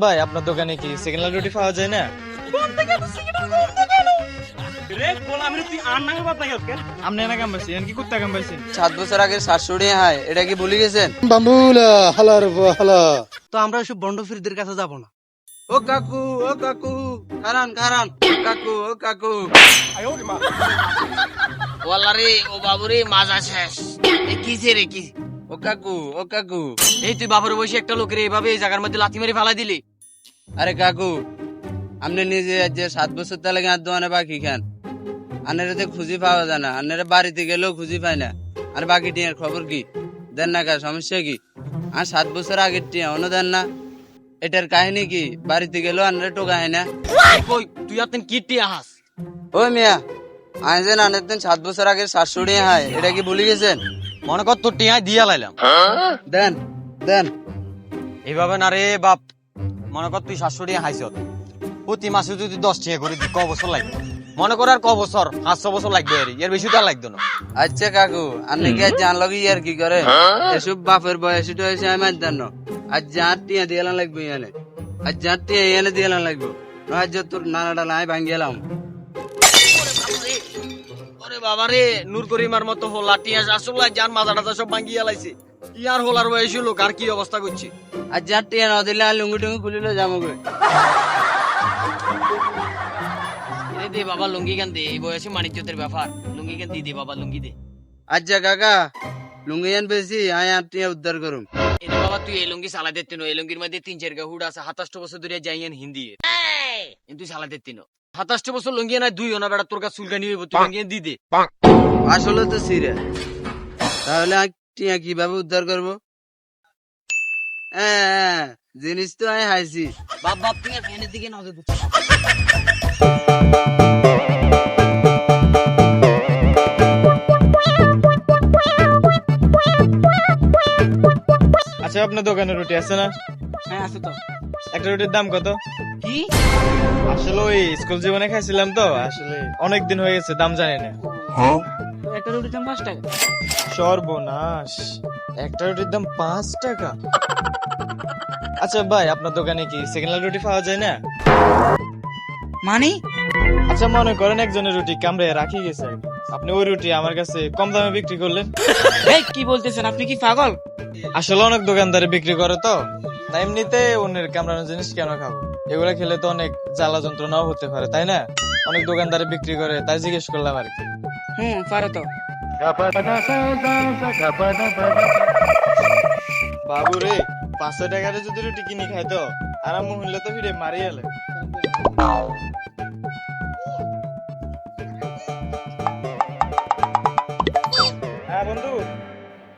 ভাই আপনার দোকানে কি সেকেন্ড হ্যান্ড রুটি পাওয়া যায় না? আপনি এনে কাম পাইছেন কি কুত্তা কাম পাইছেন? 7 বছর আগে 700 টাকা হয়, এটা কি ভুলে গেছেন? বাম্বুলা হালার হালা। তো আমরা ওইসব বন্ডফিরদের কাছে যাব না। ও কাকু কারণ কাকু ও কাকু ওয়াল্লারে ও বাবুরে মাজা শেষ। এ কিছে রে কি? ও কাকু এই তুই বাবুরে বসে একটা লোকের এইভাবে এই জায়গার মধ্যে লাথি মেরে ফালাই দিলি। আরে কাকু, আপনি নিজে যে 7 বছর তাহলে গাঁ দোয়ানে বাকি খান, আনেরে তো খুঁজি পাওয়া যায় না, আনেরে বাড়িতে গেলেও খুঁজি পায় না। আর বাকি টিয়ার খবর কি দেন না? সমস্যা কি? আর 7 বছর আগের টিয়া অন্য দেন না? এটার কাহিনী কি? বাড়িতে গেলেও আনেরে টোকা হয় না। কই তুই আতেন কিটি আহাস? ও মিয়া, আয় যে আনের দিন 7 বছর আগে 700 টাকা হয়, এটা কি ভুলে গেছেন? মনে কর তোর টিয়া দিয়া লাইলাম। দেন এইভাবে না রে বাপ। মনে কর তুই 700 টাকা হাইছ, প্রতি মাসে যদি 10 টাকা করে দিই ক বছর লাগবে? মনে কর আর ক বছর, 500 বছর লাগবে। এর বেশি তো আর লাগতো না। আচ্ছা কাকু, আপনি কি জান লগে ইয়ার কি করে? এসব বাপের বয়স এটা হয়েছে আমি জানো। আজ যার টিয়া দিয়ে লাগবে ইয়ানে, আজ যার টিয়া ইয়ানে দিয়ে লাগবে। আজ তোর নানাটা লাই ভাঙ্গি এলাম। ওরে বাবা রে, নূর করিমার মতো হোলা টিয়া আসলে যার মাথাটা সব ভাঙ্গিয়া লাইছে। ইয়ার হোলার বয়স লোক আর কি অবস্থা করছে? আজ যার টিয়া না দিলে আর লুঙ্গি টুঙ্গি খুলিলে যাবো গে। দে বাবা লুঙ্গি কেন দে, এই বয়সে মানিজ্যতের ব্যাপার। লুঙ্গি কেন দি দে বাবা, লুঙ্গি দে। আচ্ছা কাকা, লুঙ্গি আন বেশি আয় আর টিয়া উদ্ধার করুম। এটা বাবা তুই এই লুঙ্গি সালা দিতে নো। এই লুঙ্গির মধ্যে 3-4 গা হুড আছে। 27 বছর ধরে যাইয়েন হিন্দি কিন্তু সালা দিতে নো। 27 বছর লুঙ্গি না দুই না বেটা, তোর কাছে চুলকানি হইব। তুই লুঙ্গি দি দে। আসলে তো সিরে, তাহলে আর টিয়া কিভাবে উদ্ধার করবো? হ্যাঁ, জিনিস তো আমি হাইছি। বাপ বাপ তুই ফ্যানের দিকে নজর দিচ্ছ। আচ্ছা আপনার দোকানে রুটি আছে না? হ্যাঁ আছে তো। একটা রুটির দাম কত? কি? আসলে ওই স্কুল জীবনে খাইছিলাম তো, আসলে অনেক দিন হয়ে গেছে, দাম জানি না। তো একটা রুটির দাম 5 টাকা। সর্বনাশ, একটা রুটির দাম 5 টাকা? আচ্ছা ভাই আপনার দোকানে কি সেকেন্ড হ্যান্ড রুটি পাওয়া যায় না? মানে আচ্ছা মনে করেন একজনের রুটি কামড়ে রাখি গেছে, আপনি ওই রুটি আমার কাছে কম দামে বিক্রি করলেন। এই কি বলতেছেন আপনি? কি পাগল? আসলে অনেক দোকানদারে বিক্রি করে তো, তাই এমনিতে অন্যের কামড়ানো জিনিস কেন খাবো? এগুলা খেলে তো অনেক জ্বালা যন্ত্রণাও হতে পারে, তাই না? অনেক দোকানদারে বিক্রি করে, তাই জিজ্ঞেস করলাম আর কি। পারে তো। বাবু রে, 500 টাকারে যদি রুটি কিনে খাই তো আরাম হইলে তো ফিরে মারি এলে। হ্যাঁ বন্ধু,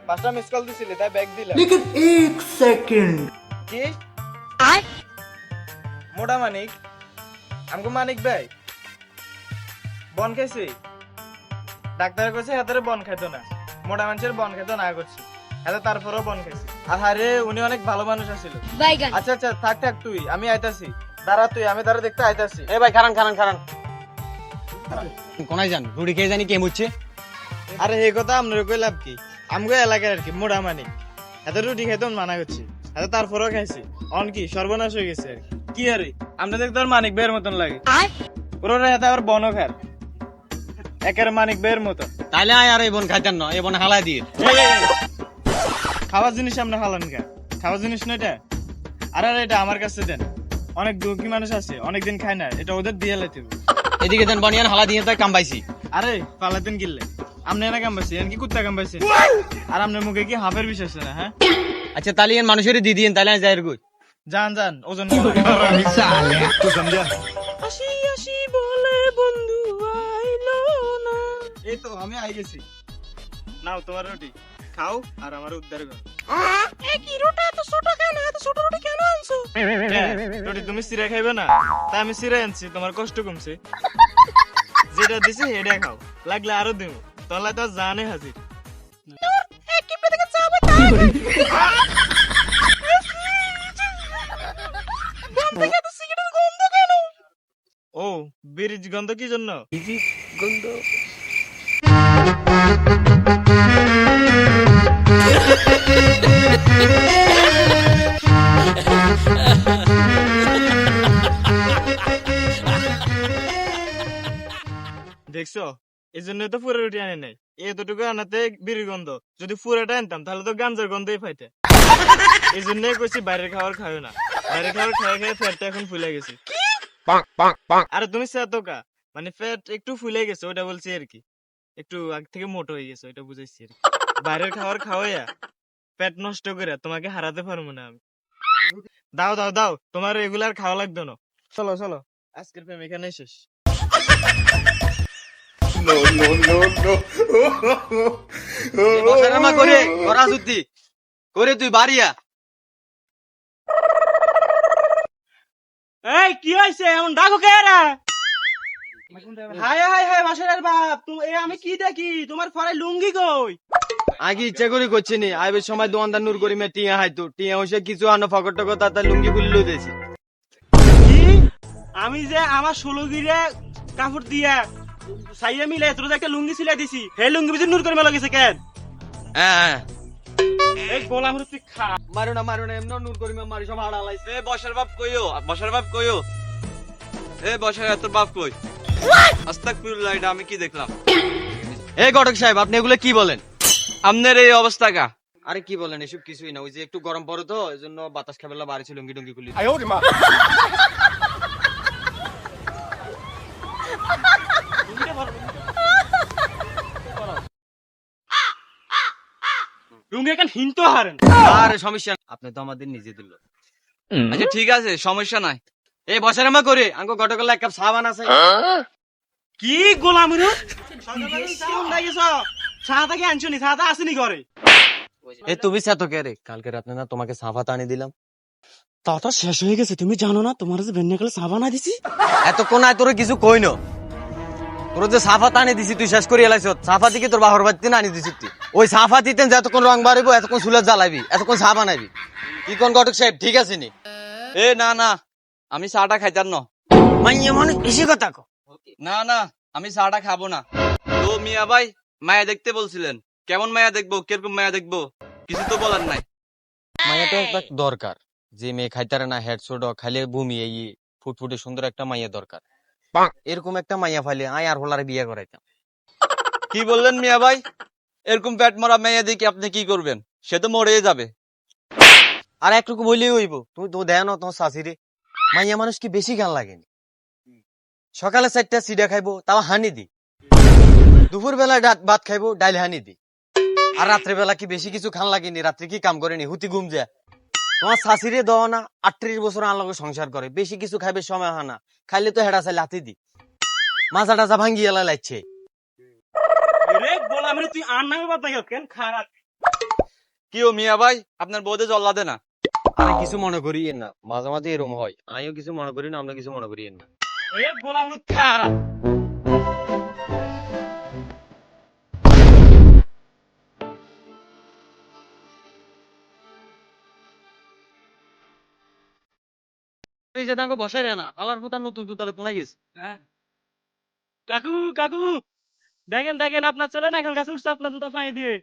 5টা মিস কল দিছিলে তাই ব্যাগ দিলাম। लेकिन 1 सेकंड কি মোটা মানিক? আমগো মানিক ভাই বন খাইছি, ডাক্তার কইছে হাতের বন খাইতো না, মোটা মানুষের বন খাইতো না করছি, এত তারপরেও বন খাইছি। আরে উনি অনেক ভালো মানুষ আছিল। আচ্ছা আচ্ছা থাক তুই, আমি আইতাছি। দাঁড়া তুই, আমি দাঁড়া দেখতে আইতাছি। এ ভাই খারান কোনায় যান? রুটি খেয়ে জানি কে মুচ্ছে। আরে এই কথা আপনার কই লাভ কি? আমগো এলাকার আর কি মোটা মানিক, এত রুটি খাইতো মানা করছি, এত তারপরেও খাইছি। অন কি সর্বনাশ হয়ে গেছে আর কি। কি আরে আপনাদের তো মানিক ভাইয়ের মতন লাগে, ওরা এত আবার বনও খার একের মানিক ভাইয়ের মতো। তাইলে আয় আর এই বোন খাইতেন না, এই বোন হালাই দিয়ে। খাওয়ার জিনিস আপনি হালান খা, খাওয়ার জিনিস না এটা। আর এটা আমার কাছে দেন, অনেক দুঃখী মানুষ আছে অনেকদিন খায় না, এটা ওদের দিয়ে লাইতে হবে। এদিকে দেন বানিয়ান হালা দিয়ে তাই কামবাইছি। আরে পালাতেন কিনলে আপনি এনে কামবাইছি, এন কি কুত্তা কামবাইছে? আর আপনার মুখে কি হাফের বিশ্বাস না? হ্যাঁ আচ্ছা তাহলে এন মানুষের দিয়ে দিন, তাহলে যাই গই। যান ওজন আসি বলে বন্ধু আইলো না। এই তো আমি আই গেছি, নাও তোমার রুটি খাও আর আমার উদ্ধার কর। কি রুটি এত ছোট কেন? এত ছোট রুটি কেন আনছো? রুটি তুমি সিরা খাইবে না, তাই আমি সিরা আনছি, তোমার কষ্ট কমছে। যেটা দিছি হেডা খাও, লাগলে আরো দেবো, তলায় তো জানে হাজির। ও বিরিজ গন্ধ কি জন্য? গন্ধ দেখছো এই জন্য তো পুরো রুটি আনে নাই, এতটুকু আনাতে বিড়ির গন্ধ, যদি পুরোটা আনতাম তাহলে তো গাঞ্জার গন্ধই পাইতে। এই জন্যই কইছি বাইরের খাবার খাও না, বাইরের খাবার খেয়ে খেয়ে পেটটা এখন ফুলে গেছে। আরে তুমি সাতোকা, মানে পেট একটু ফুলে গেছে ওটা বলছি আর কি, একটু আগ থেকে মোটা হয়ে গেছে ওটা বুঝাইছি আর কি। বাইরের খাবার খাওয়াইয়া পেট নষ্ট করে তোমাকে হারাতে পারবো না আমি। দাও দাও দাও, তোমার রেগুলার খাওয়া লাগবে না। চলো চলো, আজকের প্রেম এখানেই শেষ। বসার মা করে করা জুতি করে তুই বাড়িয়া। এই কি হইছে এমন ডাকো কে রে? হাই হাই হাই বাসার বাপ, তুমি আমি কি দেখি তোমার পরে লুঙ্গি কই? আগে ইচ্ছা করে করছি নি, আইবের সময় দোকানদার নূর করিমে টিয়া হাইতো, টিয়া হইছে কিছু আনো ফকট টকট তার লুঙ্গি খুলে লই দিয়েছি। কি আমি যে আমার 16 গিরে কাপড় দিয়া সাইয়া মিলে তোর একটা লুঙ্গি সিলাই দিছি, সেই লুঙ্গি ভিতর নূর করে মেলা গেছে কেন? হ্যাঁ এই গোলাম তুই খা। মারো না এমন নূর করিমে মারি সব হাড় আলাইছে। বসার বাপ কইও, বসার বাপ কইও, এ বসার তোর বাপ কই? আস্তাগফিরুল্লাহ, এটা আমি কি দেখলাম? এই ঘটক সাহেব আপনি এগুলো কি বলেন? আপনার এই অবস্থা কা? আরে কি বলেন, এসব কিছুই না, ওই যে একটু গরম পড়ে তো এই জন্য বাতাস খাবেলা বাড়ি ছিল লুঙ্গি টুঙ্গি খুলি। লুঙ্গি এখন হিনতো হারেন। আরে সমস্যা না, আপনি তো আমাদের নিজে দিল। আচ্ছা ঠিক আছে, সমস্যা নাই। এই বসার মা করে আঙ্কো ঘটকলা এক কাপ সাবান আছে। কি গোলাম রে সাদাকে আনছনি, সাদা আসেনি ঘরে। এই তুমি সাথে কে রে? কালকে রাতে না তোমাকে সাফাত আনি দিলাম। তাতা শেষ হয়ে গেছে, তুমি জানো না তোমার যে বেন্নাকালে সাবান আনি দিছি। এতক্ষণ আয় তোর কিছু কইন, তোর যে সাফাত আনি দিছি তুই শেষ করে এলাইছ। সাফাতি কি তোর বাহর বাড়িতে আনি দিছি তুই? ওই সাফাতিতে যতক্ষণ রং বাড়িব, এতক্ষণ চুলে জ্বালাবি, এতক্ষণ চা বানাবি। কি কোন ঘটক সাহেব ঠিক আছে নি? এ না না, আমি চাটা খাইতাম না। মাইয়া মানে বেশি কথা কো। না না, আমি চাটা খাবো না। তো মিয়া ভাই মায়া দেখতে বলছিলেন, কেমন মায়া দেখবো, কিরকম মায়া দেখবো, কিছু তো বলার নাই। মাইয়া তো একটা দরকার, যে মেয়ে খাইতারে না, হেড ছোট খাইলে ভূমি এই ফুটফুটে সুন্দর একটা মাইয়া দরকার। এরকম একটা মাইয়া ফাইলে আয় আর হলারে বিয়ে করাইতাম। কি বললেন মিয়া ভাই? এরকম পেট মারা মেয়ে দেখি আপনি কি করবেন? সে তো মরে যাবে। আর একটুকু বললেই হইব, তুমি তো দেয় না তোমার শাশিরে। মাইয়া মানুষ কি বেশি গান লাগেনি? সকালে 4টা সিডা খাইবো, তাও হানি দি। দুপুর বেলা ভাত খাইবো, ডাইল হানি দি। আর রাত্রে বেলা কি বেশি কিছু খান লাগেনি? রাত্রে কি কাম করেনি? হুতি ঘুম যায়। তোমার শাশিরে দেওয়া না 38 বছর আনলগে সংসার করে, বেশি কিছু খাইবে সময় হয় না, খাইলে তো হেডা চাই লাতি দি। মাজা টাজা ভাঙ্গি এলা লাগছে। রে গোলাম রে তুই আর নামে বাদ না কেন খারাপ। কি ও মিয়া ভাই, আপনার বউদে জল্লা দে না? আমি কিছু মনে করি না, মাঝে মাঝে এরকম হয়। আমিও কিছু মনে করি না, আমরা কিছু মনে করি না। রে গোলাম রে খারাপ। এই যে তাকে বসাই রে না, আলার ফুটা নতুন জুতাতে পলাই গেছে। কাকু কাকু দেখেন দেখেন আপনার ছেলে না এখন গাছ উঠছে আপনার জুতা পাই দিয়ে,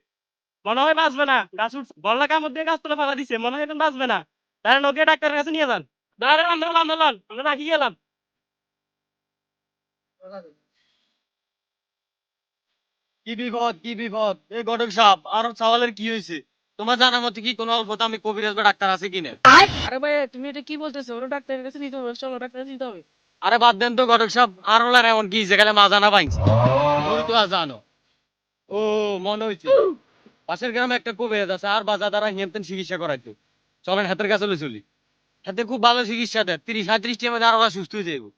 মনে হয় বাঁচবে না। গাছ উঠছে বল্লা কামড় দিয়ে গাছ তুলে ফাঁকা দিছে, মনে হয় এখন বাঁচবে না। তাহলে নকে ডাক্তারের কাছে নিয়ে যান। দাঁড়ান আন্দোলন আন্দোলন আমরা রাখি গেলাম। কি বিপদ কি বিপদ! এই ঘটক সাহেব আর সওয়ালের কি হয়েছে? তোমার জানার মতো কি কোনো অল্প দামি কবিরাজ বা ডাক্তার আছে কিনা? আরে ভাই তুমি এটা কি বলতেছো? ওরা ডাক্তারের কাছে নিতে হবে, চলো ডাক্তারের কাছে নিতে হবে। আরে বাদ দেন তো ঘটক সাহেব, আর ওলার এমন কি যেখানে মাজানা ভাঙছে? ওই তো আর জানো। ও মনে হয়েছে পাশের গ্রামে একটা কবিরাজ আছে, আর বাজার দ্বারা হেমতেন চিকিৎসা করাইতো। চলেন হাতের কাছে চলি। হাতে খুব ভালো চিকিৎসা দেয়, 30-35 টির মধ্যে আর ওরা সুস্থ হয়ে যাবো।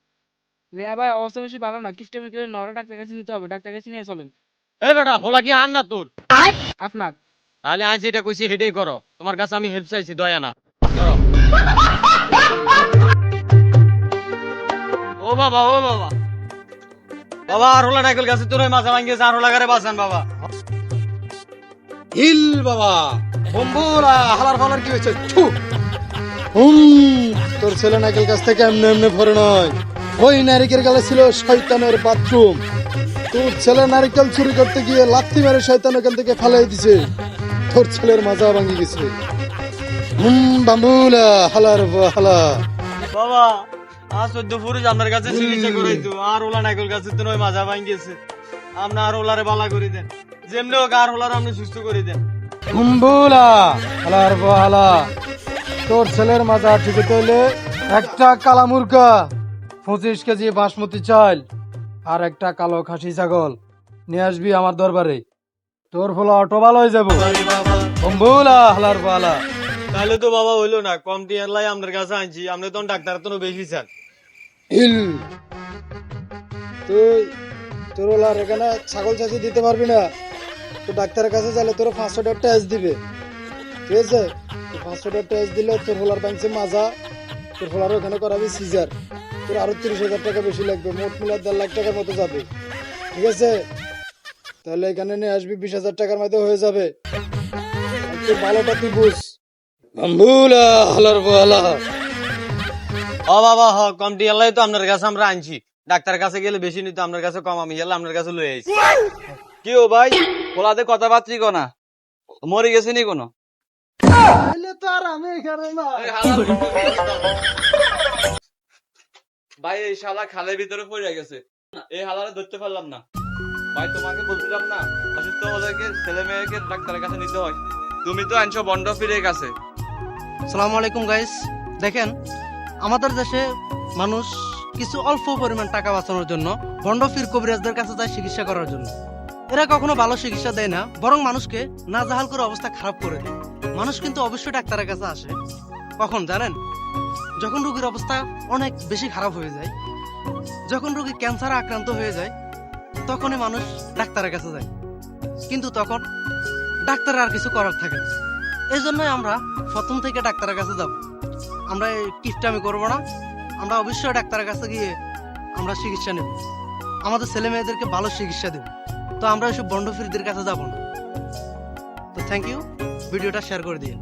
রে ভাই অবস্থা বেশি ভালো না, কিস্টেমি করে নরা ডাক্তারের কাছে নিতে হবে, ডাক্তারের কাছে নিয়ে চলেন। এই বেটা হোলা কি আন না তোর? আপনার তাহলে আজ যেটা কইছি সেটাই করো, তোমার কাছে আমি হেল্প চাইছি, দয়া না। করো। ও বাবা ও বাবা, বাবা আর হোলা নাইকেল গাছে তোর মাথা ভাঙ্গিয়েছে, আর হোলা গারে বাঁচান বাবা। হিল বাবা বম্বুরা হালার ফালার কি হয়েছে? তোর ছেলে নারকেল গাছ থেকে এমনি এমনি ভরে নয়, ওই নারিকেল গালে ছিল শয়তানের বাথরুম। তোর ছেলে নারকেল চুরি করতে গিয়ে লাথি মেরে শয়তান ওখান থেকে ফালাই দিছে, তোর ছেলের মাজা ভাঙি গেছে। বাম্বুলা হালার হালা। বাবা আজ 14 পুরুষ আপনার কাছে চিকিৎসা করাইতো আর ওলা নাইকল কাছে তো নয় মাজা ভাঙ গেছে আপনি আর ওলারে বালা করে দেন যেমনি হোক আর ওলার আপনি সুস্থ করে দেন কুম্বুলা হালার বহালা তোর ছেলের মাজা ঠিক হইলে একটা কালা মুরগা 25 কেজি বাসমতি চাল আর একটা কালো খাসি ছাগল নিয়ে আসবি আমার দরবারে তোর ফলে অটো ভালো হয়ে যাবো কুম্বুলা হালার বহালা তাহলে তো বাবা হইলো না কম টিয়ার লাই আপনার কাছে আনছি আপনি তো ডাক্তার তো বেশি চান হিল তুই তোর ওলার এখানে ছাগল চাষি দিতে পারবি না তো ডাক্তারের কাছে চাইলে তোর 500 টাকা টেস্ট দিবে ঠিক আছে 500 টাকা টেস্ট দিলে তোর হোলার ব্যাংকে মাজা তোর হোলার ওখানে করাবি সিজার তোর আরো 30,000 টাকা বেশি লাগবে মোট মিলে 1.5 লাখ টাকার মতো যাবে ঠিক আছে তাহলে এখানে নিয়ে আসবি 20,000 টাকার মধ্যে হয়ে যাবে আর তুই ভালোটা তুই বুঝ বাম্বুলা হালার বহালা ও বাবা হ কম টিয়ার লাই তো আপনার কাছে আমরা আনছি ডাক্তারের কাছে গেলে বেশি নিত আপনার কাছে কম আমি গেলে আপনার কাছে লয়ে আইছি কি ও ভাই পোলাতে কথাবার্তি কোনা মরে গেছে নি কোনো তাহলে তো আর আমি এখানে না ভাই এই শালা খালের ভিতরে পড়ে গেছে এই হালারে ধরতে পারলাম না ভাই তোমাকে বলছিলাম না অসুস্থ হলেকে ছেলে মেয়েকে ডাক্তারের কাছে নিতে হয় তুমি তো আনছো বন্ড ফিরের কাছে। সালামু আলাইকুম গাইস, দেখেন আমাদের দেশে মানুষ কিছু অল্প পরিমাণ টাকা বাঁচানোর জন্য ভণ্ডফির কবিরাজদের কাছে যায় চিকিৎসা করার জন্য। এরা কখনো ভালো চিকিৎসা দেয় না, বরং মানুষকে নাজেহাল করে অবস্থা খারাপ করে দেয়। মানুষ কিন্তু অবশ্যই ডাক্তারের কাছে আসে কখন জানেন? যখন রোগীর অবস্থা অনেক বেশি খারাপ হয়ে যায়, যখন রোগী ক্যান্সারে আক্রান্ত হয়ে যায়, তখনই মানুষ ডাক্তারের কাছে যায়। কিন্তু তখন ডাক্তারের আর কিছু করার থাকে না। এই জন্যই আমরা প্রথম থেকে ডাক্তারের কাছে যাব। আমরা এই কিপটামি করবো না, আমরা অবশ্যই ডাক্তারের কাছে গিয়ে আমরা চিকিৎসা নেব, আমাদের ছেলে মেয়েদেরকে ভালো চিকিৎসা দেব। তো আমরা এসব বন্ডফিরদের কাছে যাব না। তো থ্যাংক ইউ, ভিডিওটা শেয়ার করে দিন।